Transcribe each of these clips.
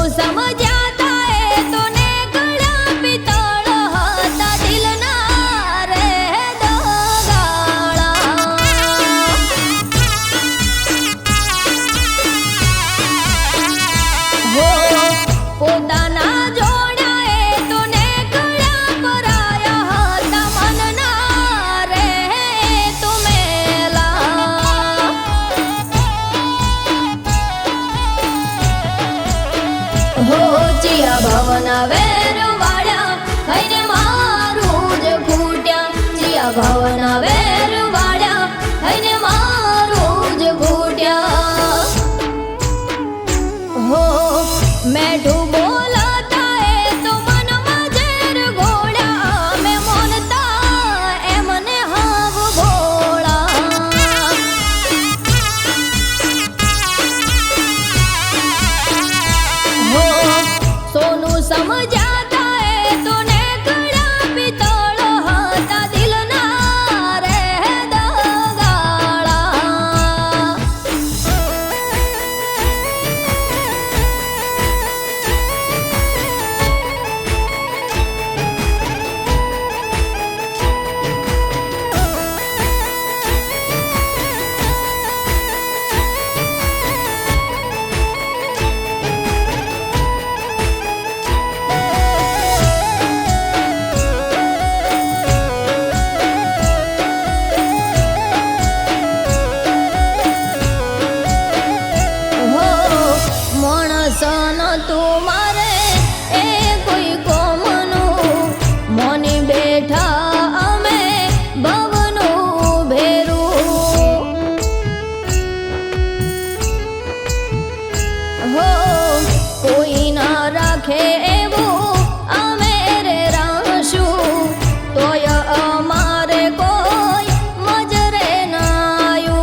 समझाता है तो ने गळा पितळ होता दिल ना रे दो गाळा हो पोताना जोडाए तो ने गळा पराया होता मन ना रे तुमेला हो जिया भावना वेरवाड्या खैरे मारू ज घूट्या जिया भावना वेरवाड्या खैरे मारू ज घूट्या हो मैठू बोलता है तो मन मजेर घोड्या मैं मोनता ए मने हाव भोळा हो सोनू समझाता है तो ने गळा पितळ होता दिल ना रे दो गाळा हो माणसन तू मारे ए कोई कोमनु मोनी बेठा अमे भवनु भेरू हो कोई ना राखे एवू अमे रे राशु तोय अमारे कोई मजरे नायु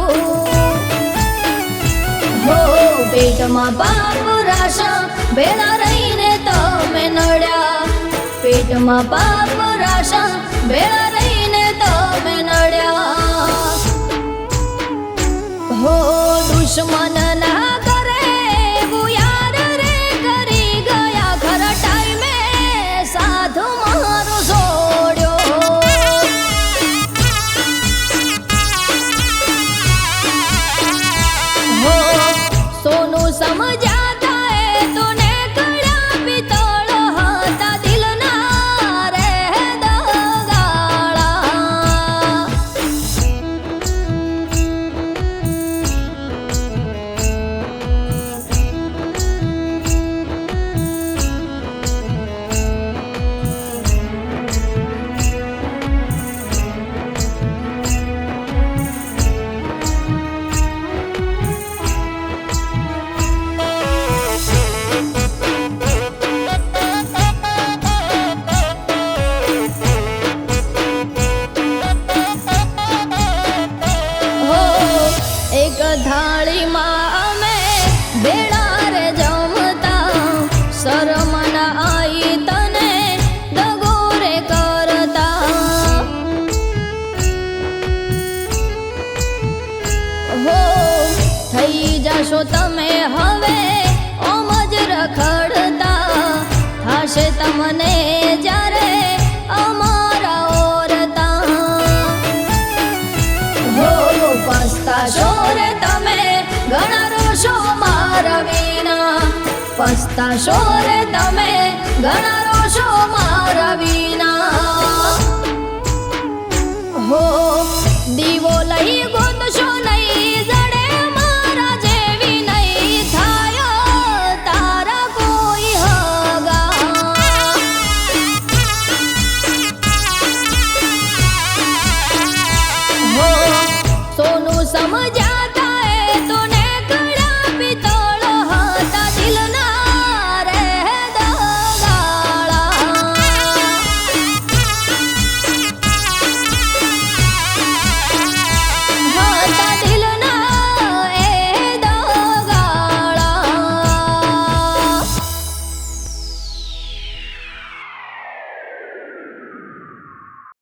हो पेटमा पाप राशा भेळा रहीने तमे नड्या पेटमा पाप राशा भेळा रहीने तमे नड्या हो दुश्मन ना करे बुयार रे करी गया खरा टाइमे साधु मारो सोड्यो हो सोनू समझाता है तो ने गळा पितळ होता दिल ना रे दो गाळा हो एक थाळी में भेळा रे जमता शरम ना आई तने दगो रे करता हो થઈ જાશો તમે હવે ઓમ જ રખડતા થાશે તમને જ્યારે અમારા ઓરતા हो पस्ताशो रे तमे घणा रोशो मारा वीना पस्ताशो रे तमे घणा रोशो मारा वीना हो